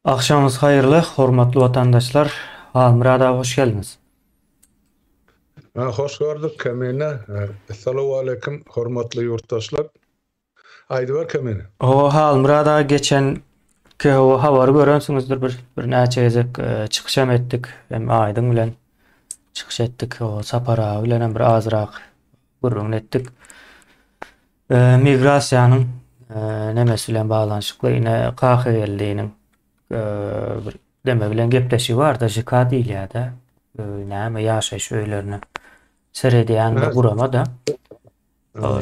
Akşamınız hayırlı, hormatly vatandaşlar. Almyrada hoş geldiniz. Hoş gördük Kemine. Assalamu alaikum hormatly yurttaşlar. Aýdybar Kemine. O Almyrada geçen o habary görensizdir bir näçe gezek çıkışam etdik. Hem aýdyň bilen çıkış etdik. O sapara bilen hem bir azrak gurrun ettik. Migrasiýanyň nemesi bilen baglanyşykly ine kahy geldiğiniň bir deme bilen gepleşi var da jika diýil ýa-da näme ýaşaýyş öýlerini serediýän bir Ha, gurama da.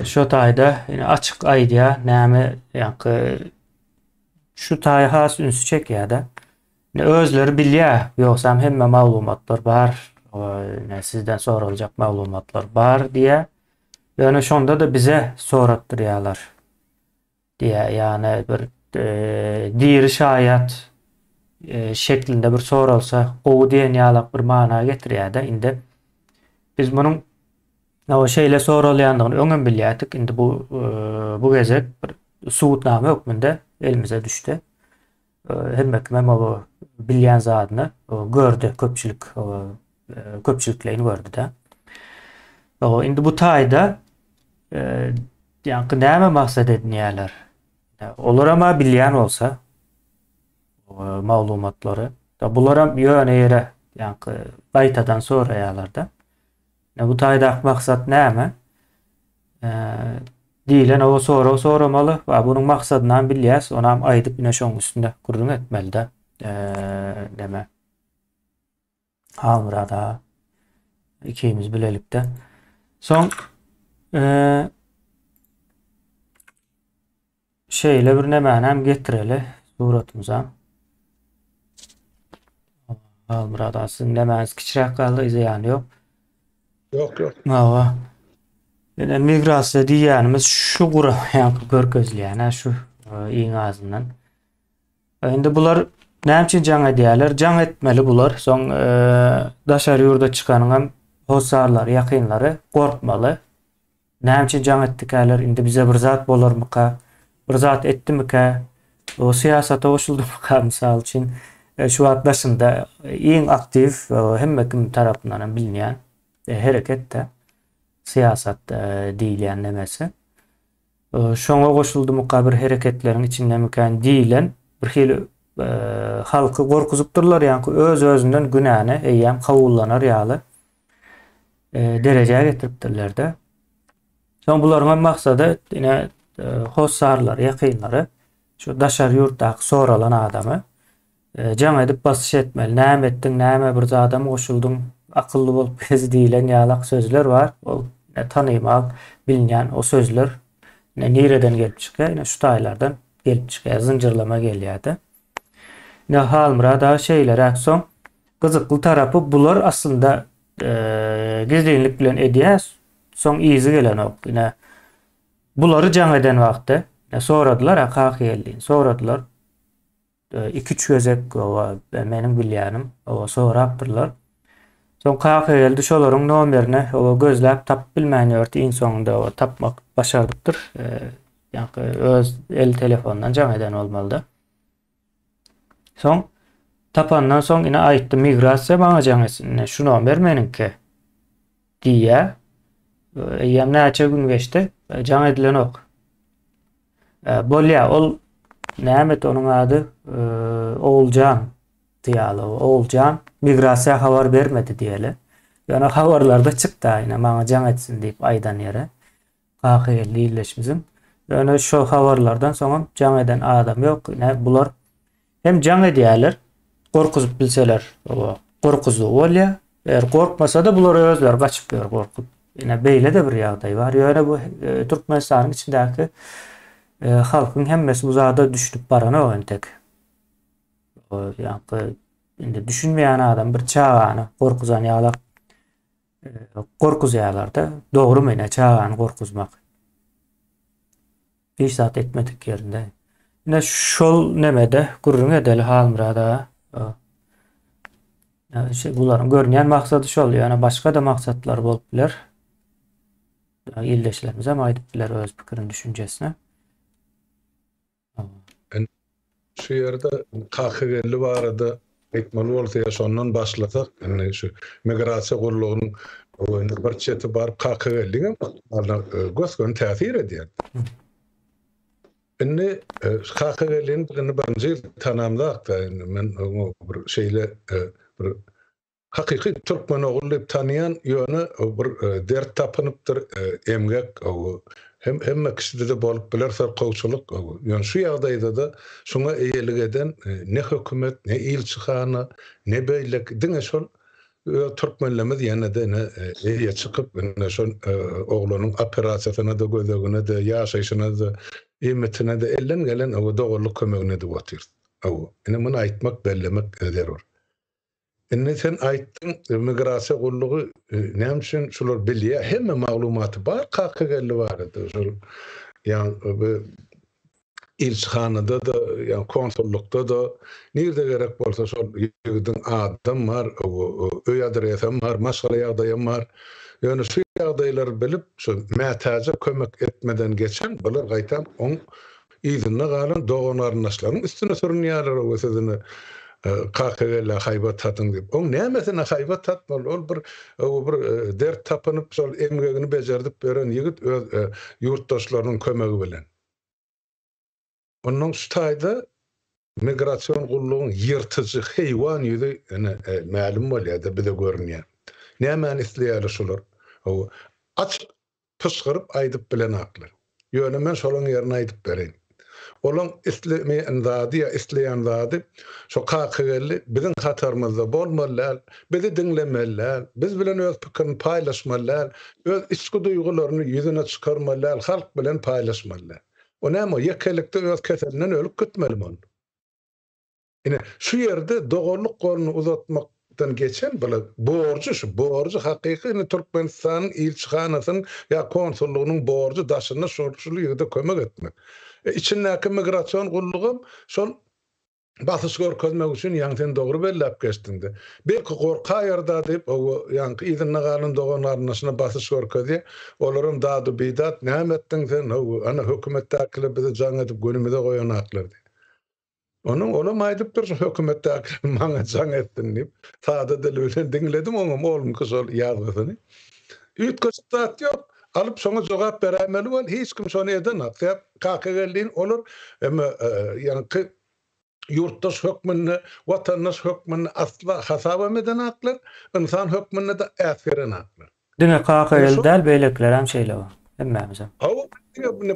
Şu taýda ine açyk aýdýa näme ýa-ni şu taýa has ünsü çekýär-de. Ne özleri bilýär, ýoksam hemme maglumatlar bar, ne sizden soraljak maglumatlar bar diýe. Ýöne şonda da bize soratdyrýarlar diýe. Ýani bir diri şaýat şeklinde bir soralsa, gowy diýen ýalak bir mana getirýär-de. Indi biz munyň o şeýle soralýandygyny öňem bilýärdik. Indi bu gezek bir suwutname hökmünde elimize düşdi. Hemme kim o bilýän zadyny gördü, köpçüliklerini gördü de. Indi bu taýda ýa-ni näme maksat edinýärler? Olar ama bilýän bolsa maglumatlary da bularam ýöne ýere ýa-ni gaýtadan soraýarlar da. Bu taýda maksat näme? Diýilen o soramaly we bunyň maksadyny bilýäs, onam aýdyp ine şoň üstünde gurrun etmeli de. Deme. Hamrada ikimiz bilelik de. Soň şeýle bir nämänem getireli suratymyza. Hamrada siziň nämäňiz kiçiräk galdy, izleýän ýok. yok. Mawa. Yani migrasiya diýänimiz şu gura ýa-ni görkezleýän şu iň azyndan. Endi bular näme üçin jaň edýärler? Jaň etmeli bular. Soň daşary ýurda çykanyň hosarlar, ýakynlary gorkmaly. Näme üçin jaň etdikler? Indi bize bir zat bolarmyka? Bir zat etdimika? O siýasata goşuldymyka mysal üçin şu wagtdaşynda iň aktiv hemme kim tarapyndan bilinýän hereketde siyasat diýilýän nemesi. Şoňa goşuldymyka bir hereketleriň içinde mükän diýilen bir hili halky gorkuzupdyrlar, ýa-ni öz özünden günäni eýýäm kabullanýar ýaly derejäge getiripdirler de. Soň bularyň maksady ine hossarlar, ýakynlary şu daşary ýurtdaky soralan adamy jaň edip basyş etmeli. Näme etdiň, näme bir zadam goşuldyň, akylly bolup bez diýilen ýalak sözler bar. O tanymal, bilinýän o sözler nereden gelip çykýar? Şu taýlardan gelip çykýar, zynjyrlama gelýärdi. Halmyrada şeýler soň gyzykly tarapy bular aslında gizlenlik bilen edýär. Soň izi gelen ok. Bulary jaň eden wagtda soradylar, kaky geldi. Soradylar. 2-3 gözek meniň bilýänim o sorapdyrlar. Soň kaky geldi, şolaryň nomerini o gözläp tap bilmänýär, iň soňunda o tapmak başardypdyr. Ýa-ni öz el telefonundan jaň eden bolmaly. Soň tapandan soň ine aýtdy, migrasiýa baňa jaň etsin. Şu nomer meninki diýe. Eýýäm näçe gün geçdi, jaň edilen ok. Bolýa, ol näme onuň ady Oğulcan diýýärler. Oğulcan migrasiýa habar bermedi diýeli. Ýöne habarlarda çykdy ine maňa jaň etsin diýip aýdan ýere. Kaky geldi illeşmizin. Ýöne şu habarlardan soň jaň eden adam ýok. Bular hem jaň edýärler, gorkuzup bilseler, gorkuzu bolýar. Eger gorkmasa da bular özleri gaçyp ýör gorkup. Beýle de bir ýagdaý bar. Ýöne bu Türkmenistanyň içindäki halkyň hemmesi bu zada düşüp barany o entek. Ýa-ni indi düşünmeýän adam bir çağany gorkuzan ýalak gorkuzýarlarda dogry ine çağany gorkuzmak. Hiç zat etmedik ýerinde. Şol nemede gurrun edeli Halmyrada. Bularyň görnýän maksady şol, ýani başga da maksatlar bolup biler. Ýyldaşlarymyza aýdyp biler öz pikirini, düşünjesini. şu yerde KKG'li barada etmeli bolsa ya şondan başlasak şu migrasiya gurulugynyň bir çeti bar KKG'liň göskön täsir edýär. Inni KKG'liň birini birinji tanamdak da men bir şeýle bir hakyky türkmen ogulyp tanıyan ýöne bir dert tapynypdyr emgek hemme kişide de bolup biler sarkowçuluk ýöne şu ýagdaýda da şoňa eýelik eden ne hökümet ne ilçihana ne beýlek diňe şol türkmenlemiz ýene de ne eýe çykyp ne şol oglanyň operasiýasyna da gözegine de ýaşaýyşyna da emmetine de ellen gelen dogurluk kömegine de otyr. Ine muny aýtmak bellemek ederler. Enne sen aýtdyň migrasiýa gurulugy näme üçin şular bilýär hemme maglumaty bar KKG'li bardy şol ýa-ni ilçihanada da ýa konsullukda da nirde gerek bolsa şol ýigdiň adam bar öý adresem bar maşgala ýagdaýym bar ýöne şu ýagdaýlary bilip şu mätäze kömek etmeden geçen bular gaýtan oň izinle galan dogonarnaşlaryň üstüne sürünýärler o sözüni KKG'le haybat tatın dip. Oň nämetine haybat tatmaly? Ol bir dert tapynyp şol emgegini bejerdip beren ýigit öz ýurtdaşlarynyň kömegi bilen. Onuň ştaýda migrasiýon gurulugyň ýyrtyjy heýwan ýüzi ma'lum bolýar-da bize görünýär. Näme isleýär şolar? Aç pysgyryp aýdyp bilen aklar. Ýöne men şolaň ýerine aýdyp bereýin. Olan islemeýän zady ýa isleýän zady şo KKG'li biziň hatarymyzda bolmalylar, bizi diňlemeliler, biz bilen öz pikirini paýlaşmalylar, öz içki duýgularyny ýüzüne çykarmalylar, halk bilen paýlaşmalylar. O näme ýekelikde öz keselinden ölüp gitmeli mon. Ine şu ýerde dogurluk goluny uzatmakdan geçen borcu hakyky Türkmenistanyň ilçihanasynyň ýa konsullugynyň borcu daşyna şol ýerde kömek etmek. İçindäki migrasiýon gurulugy şol basyş görkezmek üçin ýaňten dogry bellep geçdiňde. Belki gorkaýarda diýip ýaňky izinle galan dogonlaryna basyş görkezdi. Olaryň dady bidat näme etdiň sen? Ana hökümetdäkiler bizi jaň edip gönümde goýan aklardy. Onu aýdyp dur hökümetdäkiler maňa jaň etdin diýip taýda dilen diňledim oňam olum kysal ýazgysyny. Ütköçüp dat ýok. Alıp soňa jogap beremeli bol hiç kim şonu edenok. KKG'liň olur ýani ýurtdaş hökmüni, watandaş hökmüni asla hasaba eden aklar, insan hökmüni de äsgeren aklar. Diňe KKG'li däl beýlekler hem şeýle bar. Hemmemize.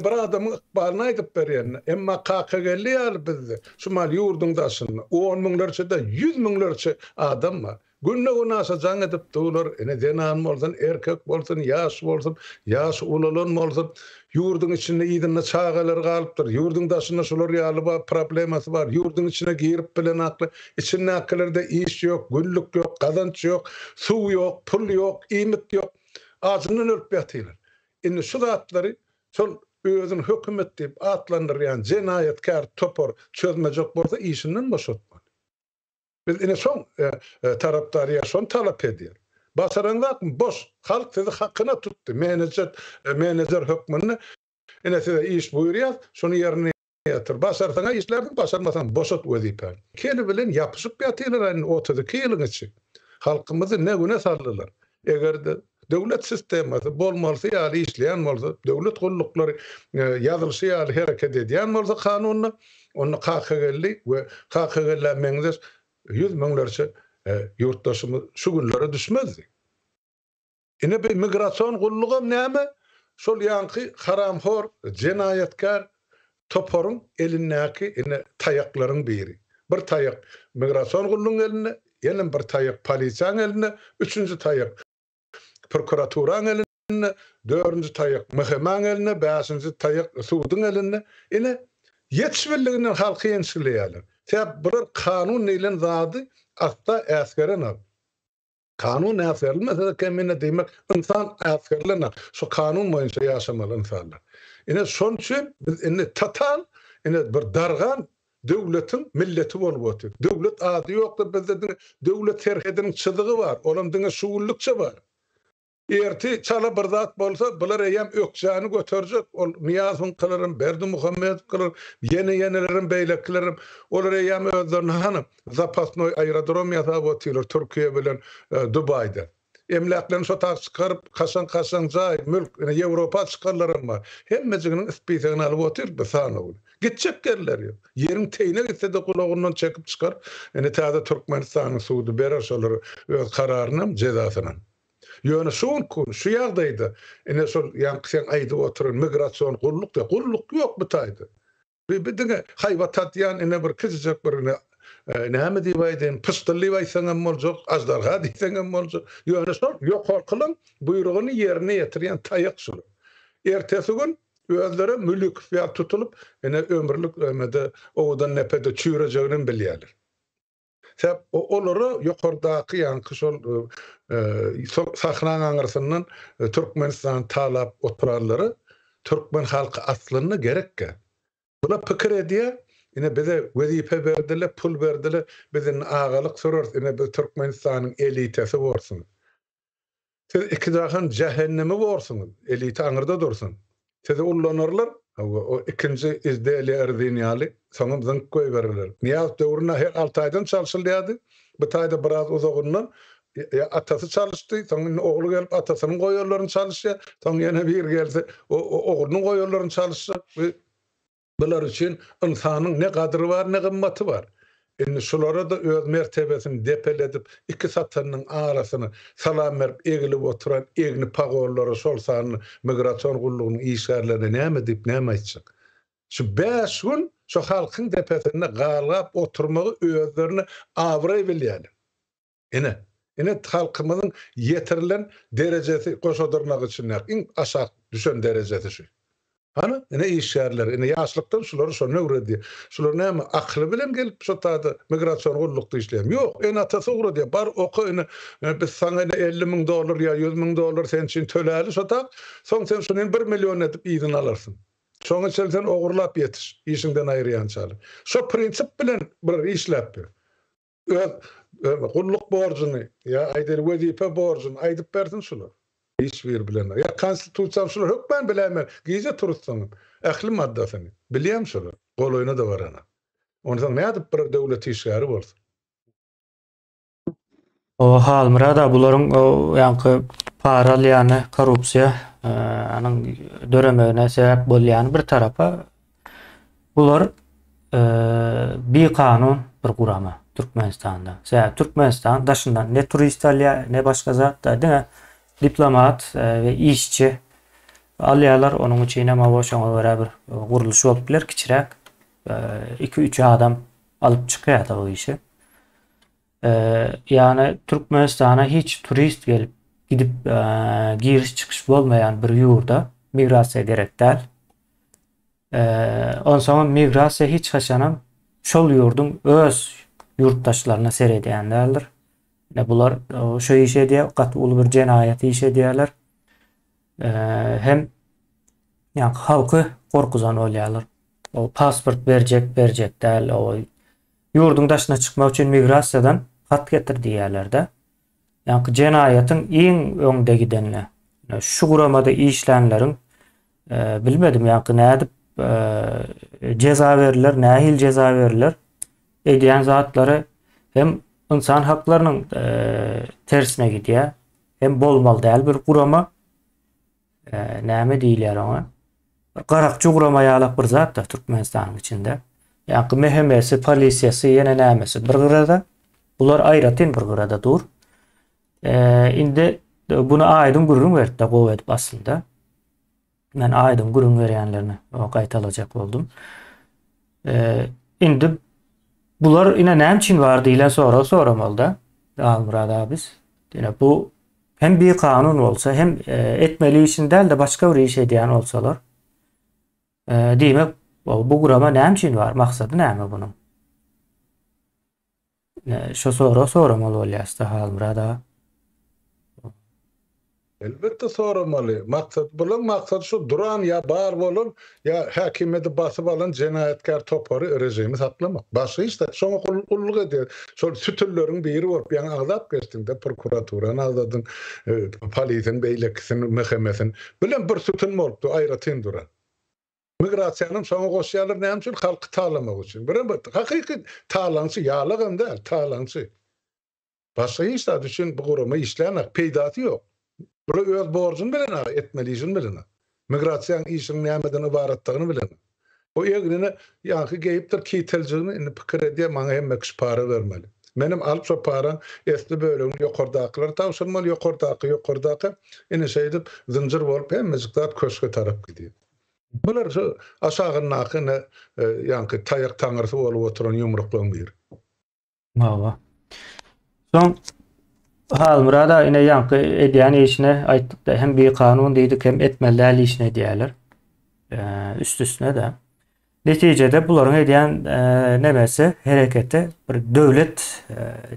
Bir adamyň ykbalyny aýdyp berýän. Emma KKG'li ýaly bizde şu mal ýurduň daşyny 10 miňlerçe de 100 miňlerçe adam bar. Günne günasa jaň edip durlar, ene denan bolsun, erkek bolsun, ýaş bolsun, ýaş ulalan bolsun, ýurduň içinde ýygyny çagalar galypdyr. Ýurduň daşyna şolar ýaly problemasy bar. Ýurduň içine girip bilen akly, içindäkilerde iş ýok, güllük ýok, gazanç ýok, suw ýok, pul ýok, iýmit ýok. Azyny ölüp ýatylar. Indi şu zatlary şol özüni hökümet diýip atlandyrýan jenaýetkar topor çözmejek bolsa işinden boşatmaly. Biz ine son tarapdary son talap edýär. Basarandak boş halk sizi hakyna tutdy. Menejer hökmüni ine size iş buyurýar, şonu ýerine ýetir. Basarsaňa işlerden basarmasaň boşat wezipen. Keli bilen ýapyşyp ýatylar otady ýylyň halkymyzy ne güne sarlylar. Egerde döwlet sistemi bolmalsa ýaly işleýän bolsa, döwlet gullukları ýazylşy ýaly hereket edýän bolsa kanunyna, onu KKG'li we KKG'ler meňzeş 100 miňlerçe ýurtdaşymyz şu günlere düşmezdi. Ine bir migrasiýon gurulugy näme? Şol ýanky haramhor, jenaýetkar toporuň elindäki ine taýaklaryň biri. Bir taýak migrasiýon gurulugynyň eline, ýene bir taýak polisiýanyň eline, üçüncü taýak prokuraturaň eline, dördüncü taýak mehmeň eline, beşinci taýak suwdyň eline. Ine ýetişmeliginden halky ýenşilýärler. Täp bir kanun nilen zady asla äsgeren. Kanun äsgerilmese kemine diýmek insan äsgerilen. Şu kanun boýunça ýaşamaly insanlar. Ine şon üçin biz ine tatal ine bir dargan döwletiň milleti bolup otyr. Döwlet ady ýokdur bizde döwlet terhediniň çyzygy bar. Olam diňe şuwullukça bar. Erti çala bir zat bolsa bular eýem ökjany göterjek. Ol Niyazyn kılarym, Berdi Muhammed kılarym, ýene-ýenelerim beýleklerim. Olar eýem özlerini hanyp zapasnoy aerodrom ýasap otyrlar Türkiýe bilen Dubaýda. Emlaklarını sotak çıkarıp kasan zay, mülk, Ýewropa çıkarlarım var. Hemmeziginin ispitini alıp otyr, besana ol. Gitjek yerler yok. Yerin teyine gitse de kulağından çekip çıkar. Taza Türkmenistan'ın suudu berer şolar öz kararına, cezasyna. Ýöne şu ýagdaýda sol ýanky sen aýdyp oturan migrasiýon gulluk da gulluk ýok bu taýda. Bidiňe haýwatat ýan bir kizjek bir näme diýip aýdyn pystylly aýsaňam boljak, ajdarha diýseňem boljak. Ýöne sol ýok kılan buyrugyny ýerine ýetirýän taýyk şol. Ertesi gün özleri mülük fiýat tutulup ömürlük ömede owadan nepede çüýrejegini bilýärler. Sebäp olary ýokardaky ýanky şol Sahran aňyrsyndan Türkmenistan talap oturarlary Türkmen halky aslyny gerekkä. Buna pikir edýär, bize wezipe berdiler, pul berdiler, bizin agalyk sorar, bu Türkmenistanyň elitesi bolsun. Siz iki dahan cehennemi bolsun, elite aňyrda dursun. Sizi ullanarlar, o ikinci izdeli erdinýaly, soňam zynk goý berirler. Niyaz döwrüne her 6 aýdan çalşylýady. Bu taýda biraz uzagyndan atasy çalışdy, soňra ogly gelip atasynyň goýarlaryny çalışýar, soň ýene bir gelse oglunyň goýarlaryny çalışýar. Bular üçin insanyň ne gadyry bar, ne gymmaty bar. Şolara da öz mertebesini depeledip iki satanyň arasyny salam berip egilip oturan egni pagorlary şol sany migrasiýon gullugynyň işgärlerine näme diýip näme aýtjak. Şu 5 gün şu halkyň depesinde galap oturmagy özlerini awray bilýärler. Halkymyzyň ýetirilen derejesi goşadyrmak üçin iň aşağı düşen derejesi şu. Hana işgärler, ýaşlykdan şolary şonu öwredi. Şolar näme akly bilen gelip şu taýda migrasiýon gullukda işleýär. Ýok, atasy öwredi. Bar oky, biz sana $50.000 ýa $100.000 sen üçin töläli şotak. Soň sen şunu 1 million edip ýygyny alarsın. Şoňa sen ogurlap ýetiş, işiňden aýrýançaly. Şo prinsip bilen bir işläp. Gulluk borcuny ýa aýdyr wezipe borcuny aýdyp bersin şolar. Hiç bir bilenler. Ya konstitusiýa şular hökmen bilemem. Gize turutsaňam. Ähli maddasyny. Bilýän şolar. Goloýuna da bar ana. Ondan nädip bir döwlet işgäri bolsun. O halmyrada bularyň ýanky paral ýany korrupsiýa anyň döremegine sebäp bolýan bir tarapa bular bir kanun bir gurama Türkmenistanda. Türkmenistan daşyndan ne turist alýar, ne başga zat da diplomat ve işçi alýarlar, onuň üçin hem boşaňa beraber guruluş bolup biler, kiçirek 2-3 adam alıp çykýar o işi. Yani Türkmenistana hiç turist gelip gidip giriş çıkış bolmayan bir ýurda migrasiýa gerek däl. Ondan soň migrasiýa hiç haçanam şol ýurdun öz yurttaşlaryna seredýän däldir. Bular şo iş edýär, gaty uly bir jenaýat iş edýärler. Hem ýa halky gorkuzan bolýarlar. O pasport berjek däl, o ýurdun daşyna çykmak üçin migrasiýadan hat getir diýerler-de. Ýa jenaýatyň iň öňde gidenler. Şu guramada işlänleriň bilmedim ýa nädip ceza verirler, nähil ceza verirler. Edýän zatlary hem insan haklarynyň tersine gidýär, hem bolmaly däl bir gurama. Näme diýilýär ona? Garakçy gurama ýalyk bir zat da Türkmenistanyň içinde. Ýa mehemesi, polisiýasy ýene nämesi bir gyrada. Bular aýratyn bir gyrada dur. Indi bunu aýdym gurun berdi da gowy edip aslında. Men aýdym gurun berýänlerini gaýtalajak boldum. Indi bular ine näme üçin bar diýilen soramal da. Almurad abis. Ine bu hem bir kanun bolsa hem etmeli işin däl de başga bir iş edýän bolsalar. Diýmek bu gurama näme üçin bar? Maksady näme bunyň? Şo soramal bolýar Almurad. Elbette soramaly. Maksat bolan maksat şu duran ya bar bolun ya hakimiyeti basıp alan jenayetkar topary rejimi saklamak. Başga hiç de şoňa kulluk eder. Şol sütülleriň biri bolup ýa azap geçdiňde prokuraturany azadyn, polisin beýlekisini, mehkemesin bilen bir sütün bolupdy aýratyn duran. Migrasiýanyň şoňa goşýarlar näme üçin halky taýlamak üçin. Bir hakyky taýlançy ýalygam däl, taýlançy. Başga hiç de düşün bu gurama işlenek peýdaty ýok. Bu öz borcun bilen etmelisin bilen. Migrasiýan işin nämeden ibaratdygyny bilen. O ýegrine ýa-ki geýipdir kiteljigini indi pikir edýär maňa hemme kişi para bermeli. Menim alyp şo para esli bölüň ýokardakylar tawşyrmaly ýokardaky ine şeýdip zinjir bolup hemmezikler köşke tarap gidýär. Bular şu aşagynaky ýa-ki taýak taňrysy bolup oturan ýumruklaryň biri. Mawa. Son Halmurada ine yankı edýän işine aýtdyk da hem bir kanun diýdik hem etmeli işine diýerler. Üst-üstüne de. Neticede bularyň edýän nemesi hereketi bir döwlet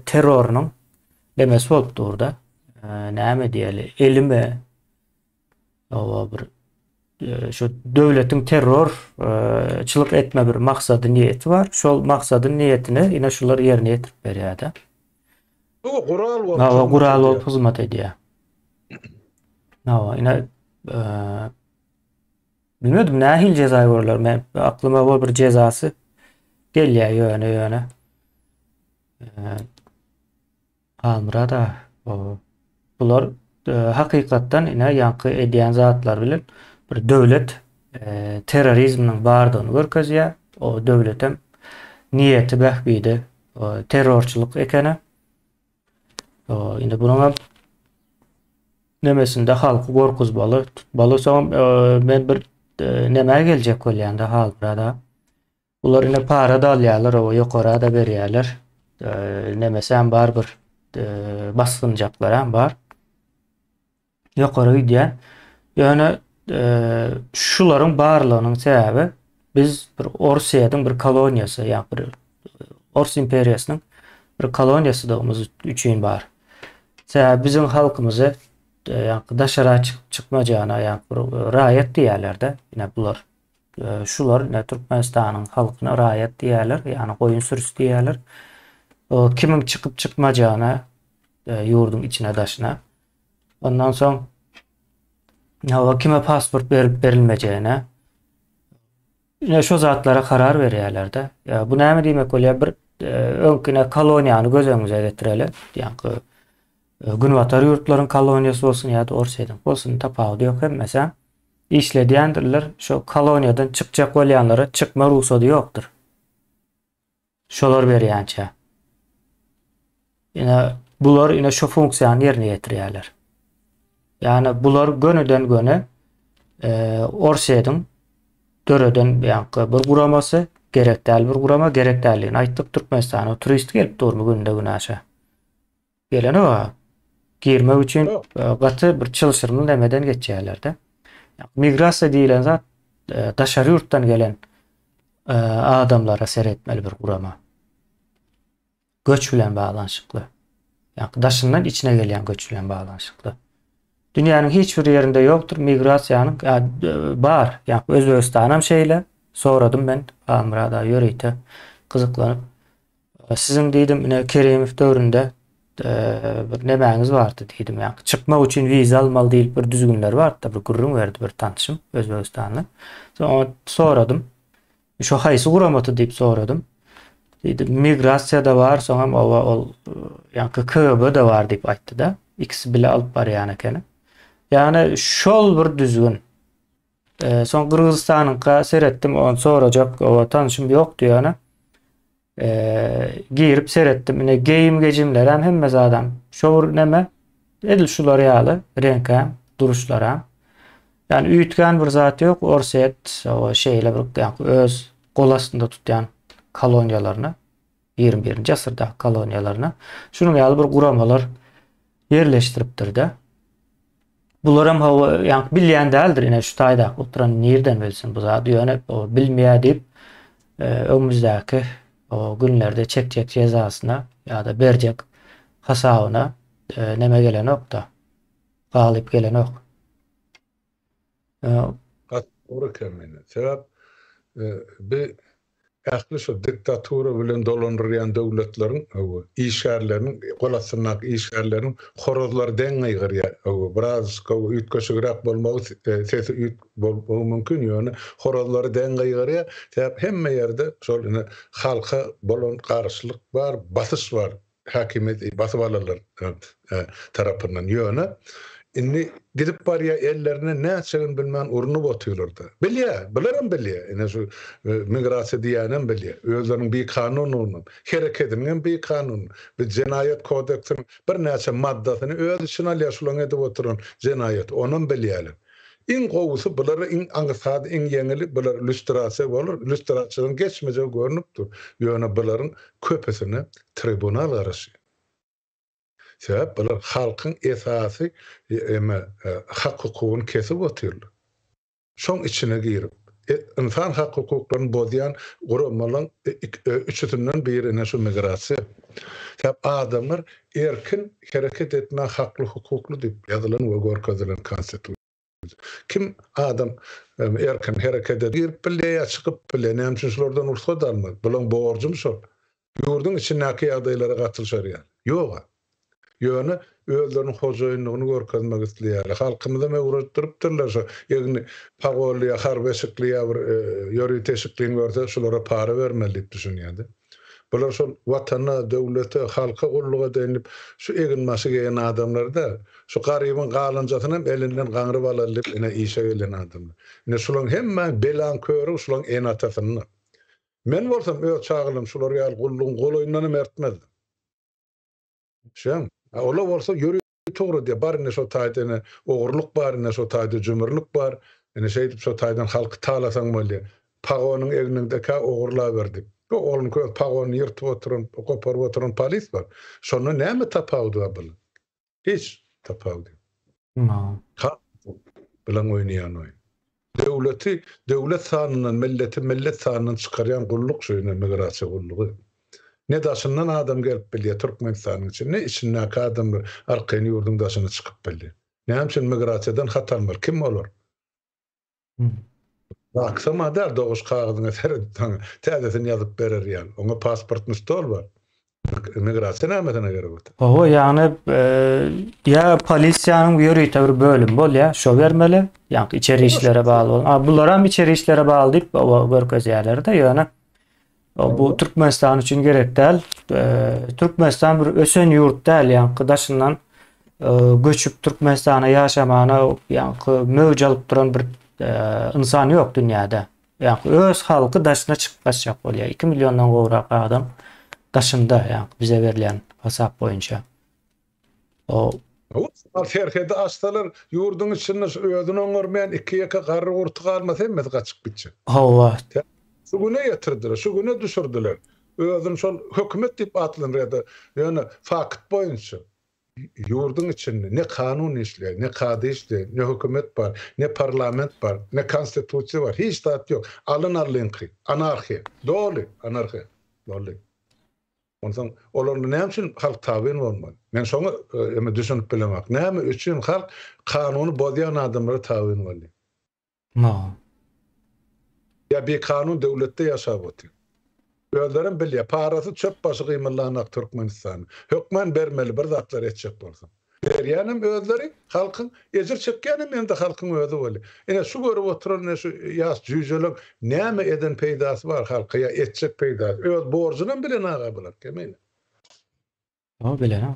terrorunyň nemesi bolupdy orada. Näme diýeli? Elime bir şu döwletiň terrorçylyk etme bir maksady niýeti bar. Şol maksadyň niýetini ine şular ýerine ýetirip berýär. Bu gural bolup Gural bolup hyzmat edýär. Ine bilmedim nähil jeza berler. Men aklyma bol bir jezasy gelýär ýöne. Almyrada bular hakykatdan ine ýanky edýän zatlar bilen bir döwlet terrorizminiň bardygyny görkezýär. O döwletem niýeti bähbidi terrorçylyk ekeni. Indi bunaňa nemesinde halky gorkuzbaly, tutbaly soň men bir neme geljek bolýanda halbrada. Bular ine para da alýarlar, o ýokara da berýärler. Nemesem bar bir basgynjaklar hem bar. Ýokara gidýän. Ýöne şularyň barlygynyň sebäbi biz bir Orsiýadyň bir koloniýasy, ýa bir Ors imperiýasynyň bir koloniýasy dagymyz üçin bar. Bizim halkymyzy daşara çykmajana raýat diýerler-de. Ine bular şular ine Türkmenistanyň halkyna raýat diýerler, ýani goýun sürüsü diýerler. O kimim çykyp çykmajana ýurdun içine daşyna. Ondan soň kime pasport berilmejene ine şu zatlara karar berýärler-de. Bu näme diýmek bolýar? Bir öňkine koloniýany gözüňize getireli. Ýani Günwatar ýurtlaryň koloniýasy bolsun ýa-da Orsiýadyň bolsun tapawdy ýok hemmesem işledýändirler. Şo koloniýadan çykjak bolýanlara çykma ruhsady ýokdur. Şolar berýänçe. Ine bular ine şo funksiýany ýerine ýetirýärler. Yani bular gönüden göne Orsiýadyň döreden ýa-da bir guramasy gerekdäl bir gurama gerekdälligini aýtdyk. Türkmenistana turist gelip durmy günde günaşa. Gelen o girmek üçin gaty bir çylşyrmy nemeden geçýärler-de. Migrasiýa diýilen zat daşary ýurtdan gelen adamlara seretmeli bir gurama. Göç bilen baglanyşykly. Ýa-ni daşyndan içine gelýän göç bilen baglanyşykly. Dünýäniň hiç bir ýerinde ýokdur migrasiýanyň bar. Ýa-ni Özbegistanam şeýle soradym ben Amrada ýöreýte gyzyklanyp. Sizin diýdim ine Keremov döwründe bir nemäňiz bardy diýdim ýa-ni çykmak üçin wiza almaly diýip bir düzgünler bardy. Bir gurrun berdi bir tanışym Özbegistanly. Soň soradym. Şo haýsy guramaty diýip soradym. Diýdi migrasiýa da bar, soňam ol ýa-ni KGB da bar diýip aýtdy da. İkisi bile alıp barýan ekeni. Yani şol bir düzgün. Son Kırgızstanyňka seretdim, onu sorajak, o tanışym ýokdy ýa-ni. Girip seretdim. Ine geyim gejimler hemme adam. Şowur neme? Edil şular ýaly, reňke, duruşlar hem. Yani üýtgän bir zat ýok. Orsiýet o şeýle bir öz gol astynda tutýan koloniýalaryny 21-nji asyrda koloniýalaryny şunuň ýaly bir guramalar yerleştiripdir de. Bular hem ýa-ni bilýän däldir ine şu taýda oturan nerden bilsin bu zat ýöne o bilmeýär diýip öňümüzdäki o günlerde çekjek cezasyna ýa-da berjek hasabyna neme gelen okda. galyp gelen ok. Doğru kemine. Sebep bir ähli şu diktatura bilen dolandıryan döwletlerin işgärlerini, golasynak işgärlerini horozlar den gaýgyrya. Biraz ütköşügrek bolmagy sesi üt bolmagy mümkin ýöne horozlary den gaýgyrya. Sebep hemme ýerde şol halka bolan garşylyk bar, basış var. Hakimiyet basyp alarlar tarapyndan ýöne. Inni gidip barya ellerine näçegin bilmän urunup oturýarlar. Bilerim bilýär. Ene şu migrasiýa diýänem bilýär. Özleriniň bir kanunyny, hereketiniň bir kanun, bir jenayet kodeksiniň bir näçe maddasyny öz içine alýaşylan edip oturan jenayet, onuň bilýärler. İň gowusy bulara iň aňsady, iň yeňili bular illüstrasiýa bolar. Illüstrasiýadan geçmejek görnüpdir. Ýöne bularyň köpesini tribunal garaşy. Sebep bular halkyň esasy hak hukugyny kesip oturýarlar. Şoň içine girip insan hak hukuklaryny bozýan guramalyň üçünden birine şu migrasiýa. Sebep adamlar erkin hereket etme hakly hukukly diýip ýazylan we görkezilen konstitusiýa. Kim adam erkin hereket edip bilýär, çykyp bilýär, näme şulardan ursat almak. Bulan borjum şol. Ýurdun içindäki ýagdaýlara gatylşar ýa. Ýok. Ýöne özleriniň hojaýynlygyny görkezmek isleýär. Halkymyza mewret durupdyrlar. Ýagny pagolya, harbeşikliýa bir ýöri teşikliň görse şolara para bermeli diýip düşünýärdi. Bular şol watana, döwlete, halka ulluga denip şu eginmasy gelen adamlar da şu garybyň galynjasyny elinden gaňryp alar diýip ene işe gelen adamlar. Ene şolaryň hemme belan köri şolaryň en atasyny. Men bolsam öz çağılym şolary ýaly gullugyň goloýundan mertmezdim. Şeň ola bolsa ýöri togry diýip barine şo taýdyny ogurluk barine şo taýdy jümürlük bar. Ene şeýdip şo taýdan halky talasaň bolýar. Pagonyň egnindeki ogurla berdik. Oğlum köz pagony ýyrtyp oturan, koparyp oturan polis bar. Şonu näme tapawdy bul? Hiç tapawdy. Ha, bilen oýnaýan oýn. Döwlet sanynyň, millet sanynyň çykarýan gulluk şeýle migrasiýa gullugy. Ne daşyndan adam gelip bilýär Türkmenistanyň içinde, içindäki adam arkaň ýurdun daşyna çykyp bilýär. Näme üçin migrasiýadan hatarlar? Kim bolar? Aksama der doğuş kağıdına seredin, täzesini ýazyp berer ýaly. Oňa pasportny stol bar. Migrasiýa nämetine gerek boldy? O ýagny ýa polisiýanyň ýöri bir bölüm bolýar, şo bermeli. Ýagny içeri işlere bagly bolan. Bular hem içeri işlere bagly diýip görkezýärler-de ýöne. Bu Türkmenistan üçin gerek däl. Türkmenistan bir ösen ýurt däl, ýagny daşyndan göçüp Türkmenistana ýaşamana ýagny mewj alyp duran bir insan yok dünyada. Yani öz halkı daşına çıkmaşacak oluyor. 2 milyondan gowrak adam daşında yani bize verilen hesap boyunca. O Terhede astalar yurdun içinde özünü öňürmeýän 2 ýaka garry urty galmasa hemme gaçyp bitjek. Hawa. Şu güne ýetirdiler, şu güne düşürdiler. Özün şol hökümet diýip atlanýardy. Ýöne fakt boýunça yurdun içinde ne kanun işler, ne kady işler, ne hükümet var, ne parlament var, ne konstitusiýa var. Hiç tat yok. Alınarlynky, anarxi, doli, anarxi, doli. Ondan olaryň näme üçin halk tabyn bolmaly? Men şoňa düşünüp bilemek. Näme üçin halk kanuny bozýan adamlara tabyn bolmaly? Ya bir kanun döwletde ýaşap otur. Özlerim bilýär, parasy çöp başı gymyllanak Türkmenistan. Hökmen bermeli bir zatlar etjek bolsa. Berýänem özleri halkyň ejir çekýänem ende halkyň özü bolýar. Ene şu görüp oturan şu ýaş jüýjelik näme eden peýdasy bar halka etjek peýdasy. Öz borjundan bilen aga bolar kemeýle. O bilen.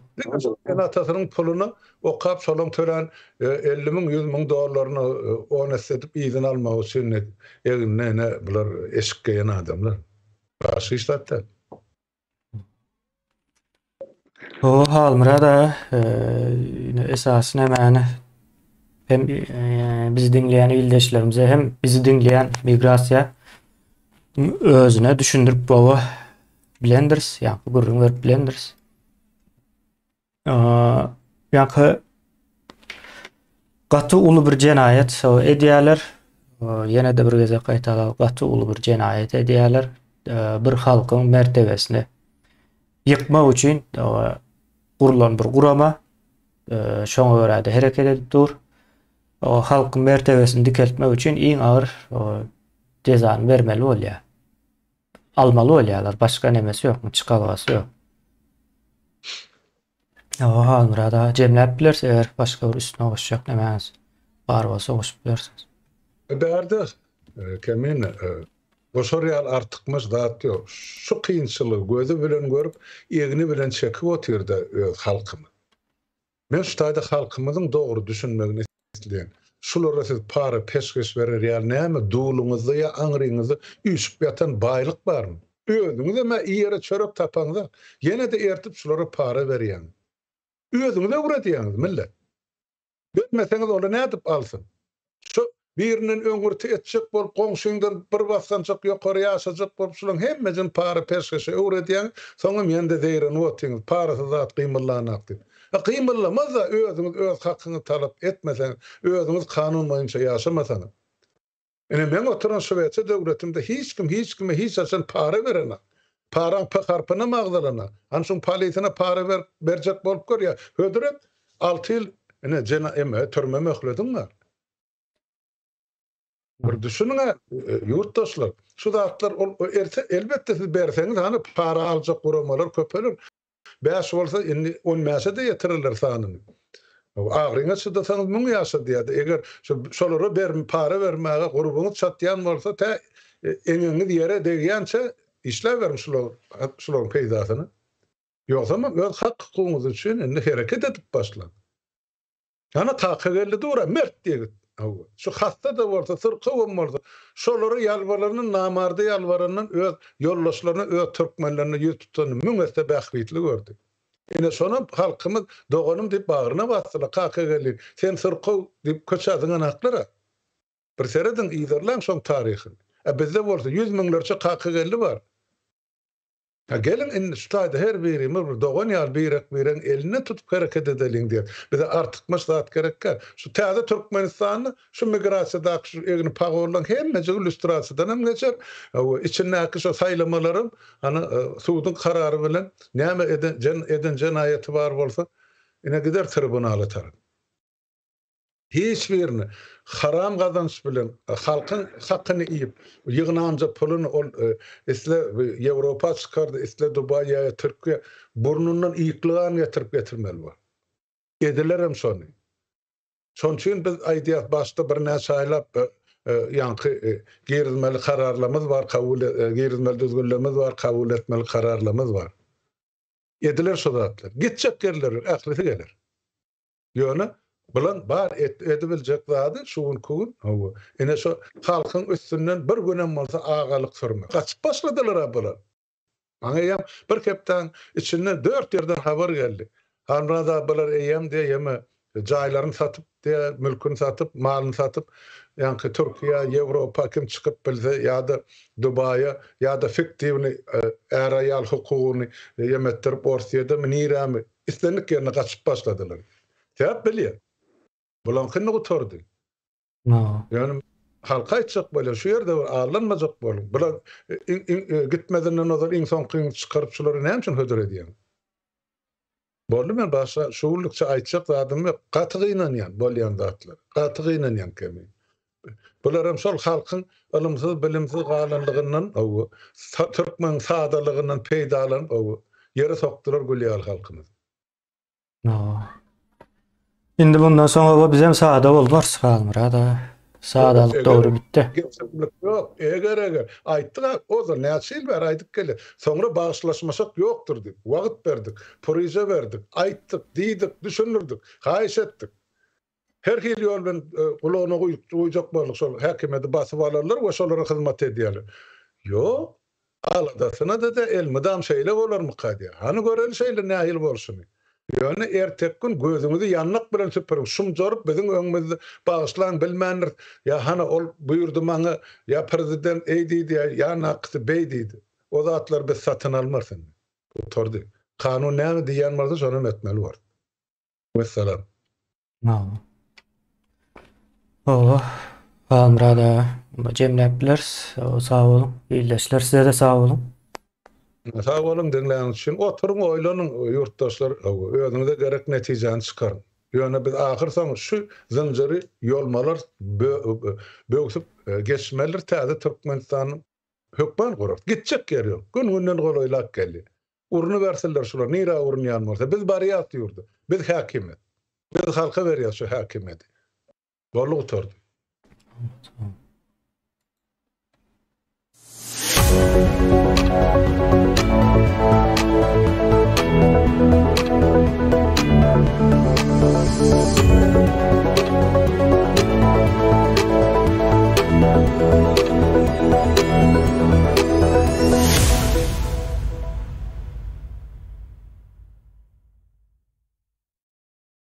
En atasynyň pulunu okap şolaň tören 50 000 100 000 dollaryny ones edip izin almak üçin egine bular eşik geýen adamlar. Başı işletler. O halmyra da esasy nämäni hem bizi dinleyen ildeşlerimize hem bizi dinleyen migrasiya özüne düşündürüp baba bilendiriz. Yani bu gurrun verip bilendiriz. Yani gaty ulu bir jenayet edýärler. Ýene de bir geze gaýtalap gaty ulu bir jenayet edýärler. Bir halkyň mertebesini yıkmak üçin kurulan bir gurama şoňa görä de hereket edip dur. O halkyň mertebesini dikeltmek üçin iň agyr cezany bermeli bolýar. Almaly bolýarlar. Başga nemesi ýokmy? Çykagasy ýok. Murada jemläp bilerse eger başga bir üstüne goşjak nemäňiz bar bolsa goşup bilersiz. Bärde kemin boşarýar artykmaz zat ýok. Şu kynçylygy gözü bilen görüp, ýegini bilen çekip otyrdy halkymy. Men şu taýda halkymyzyň dogry düşünmegini isleýän. Şulara siz para peşkeş berer ýa näme duluňyzda ýa aňryňyzda üýşüp ýatan baýlyk barmy? Özüňiz ema ýere çörek tapaňda ýene de ertip şulara para berýän. Özüňiz de uğratýaňyz millet. Bilmeseňiz ola nädip alsyn? Şu birinin öňürti etjek bolup goňşuňdan bir bassançak ýokary ýaşajak bolup şulaň hemmejin para peşkeşe uğratýan, soňra men de deýren otyňyz para zat gymylanyp diýip. Gymylamaz da özüňiz öz hakyňy talap etmesen, özüňiz kanun boýunça ýaşamasaňyz. Ene men oturan Şowetçe döwletimde hiç kime hiç açan para berene. Para pakarpına magdalana. Anşun palytyna para berjek bolup gör ýa. Hödüret 6 ýyl ene jena eme türme möhledin var. Bir düşünüňe ýurtdaşlar, şu zatlar elbetde siz berseňiz hani para aljak guramalar köpeler. 5 bolsa indi 10 mäse de ýetirirler sanyny. Agryňa çydasaňyz 1000 ýaşa diýdi. Eger şolara para bermäge gurbuňyz çatýan bolsa ta eňiňiz ýere degýänçe işler verin şularyň peýdasyny. Ýoksama öz hakkyňyz üçin indi hereket edip başlan. Ýa-ni taýygeldi dura mert diýip. Şu hasta da bolsa sırqa bolmasa şolary ýalbarlarynyň namardy ýalbaranyň öz ýollaşlaryny öz türkmenlerine ýüz tutan müňeste bähbitli gördü. Ene şonu halkymyz doganym diýip bagyryna basdylar. Kaýgeldi. Sen sırqa diýip köçädiň anaklara. Bir seredin ýyzarlan şoň taryhyny. Bizde bolsa 100 miňlerçe kaýgeldi bar. Gelin in ştaýda her birimiz bir dogan ýaly biren eline tutup hareket edeliň diýip. Bize artykma zat gerekkä. Şu täze Türkmenistanyny şu migrasiýada şu egni pagolan hemme illüstrasiýadan hem geçer. İçindäki şu saýlamalarym hani suwdyň karary bilen näme eden jenaýaty bar bolsa ine gider tribunala atar. Hiç birini haram kazanç bilen halkın hakkını iyip yığınanca pulunu isle Avrupa çıkardı, isle Dubai'ye, Türkiye burnundan iyikliğini getirip getirmeli var. Edilerim sonu. Son için biz aydiyat başta bir ne saylap yankı girizmeli kararlarımız var, girizmeli düzgünlüğümüz var, kabul etmeli kararlarımız var. Ediler sodatlar. Gidecek yerler, ahlisi gelir. Yani bulan bar edibiljek zady şuň kugun ene şu halkyň üstünden bir günem bolsa agalyk sürmek. Gaçyp başladylar bular. Aňa bir kepden içinde 4 ýerden habar geldi. Hanrada bular eýem diýeme jaýlaryny satyp diýe mülküni satyp, malyny satyp, ýa-ni Türkiýe, Ýewropa kim çykyp bilse ýa-da Dubai'ye ýa-da fiktiwni äraýal hukugyny ýemetdirip Orsiýada minirami islendik ýerine gaçyp başladylar. Täp bilýär. Bulan kynny gutardy. Yani halka etjek bolýar, şu ýerde ağlanmajak bolýar. Bular gitmedinden ozar insan kyn çykaryp şolary näme üçin hödür edýän? Boldy men başa şuwlukça aýtjak zadymy gaty gynanýan bolýan zatlar. Gaty gynanýan kemi. Bular hem şol halkyň ilmsiz, bilimsiz galanlygyndan, türkmen sadalygyndan peýdalan, ýere sokdular gülýär halkymyz. Indi bundan soňra bizem saada bolmaz Murada. Saadalyk dogry bitdi. Yok, eger aýtdyk, ozar näçil ber aýdyk gele. Soňra bagyşlaşmasak ýokdur diýip wagt berdik, proje berdik, aýtdyk, diýdik, düşünürdik, haýyş etdik. Her hil ýol bilen gulagyna goýjak bolduk şol häkimeti basyp alarlar we şolara hyzmat edýärler. Ýok, aladasyna da elmidam şeýle bolarmy kadiýa. Hani göreli şeýle nähil bolsun. Yani ertek gün gözüňizi ýanlyk bilen süpürüň. Şumjaryp biziň öňümizde bagyşlan bilmändir. Ya hana ol buyurdy maňa, ya prezident eýdi, ya naqsy beýdi. O zatlar biz satyn almasyn. Oturdy. Kanun näme diýen bolsa şonu etmeli bar. Vesselam. Murada jemläp bilers. Sag bolun. Ýyldaşlar size de sag bolun. Sag bolun diňläňiz üçin oturuň oýlanyň ýurtdaşlar özüňize gerek netijeni çykaryn. Yani biz ahir sonuç şu zinciri yolmalar böksüp geçmeler täze Türkmenistan'ın hökman gurar. Gitjek yer ýok. Gün-günden golaýlak geldi. Urunu berseler şular, nira urunu ýanmarsa biz bariýat ýurdy. Biz häkimet. Biz halka berýär şu häkimeti. Borlu oturdu. Tamam.